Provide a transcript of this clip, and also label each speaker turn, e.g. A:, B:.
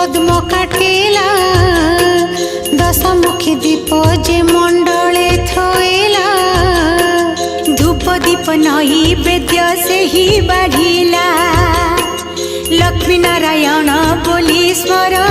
A: पद्म काटिला दशमुखी दीप जे मंडले थोइला धूप दीप नैवेद्य से ही बाढ़िला लक्ष्मी नारायण बोली स्मरण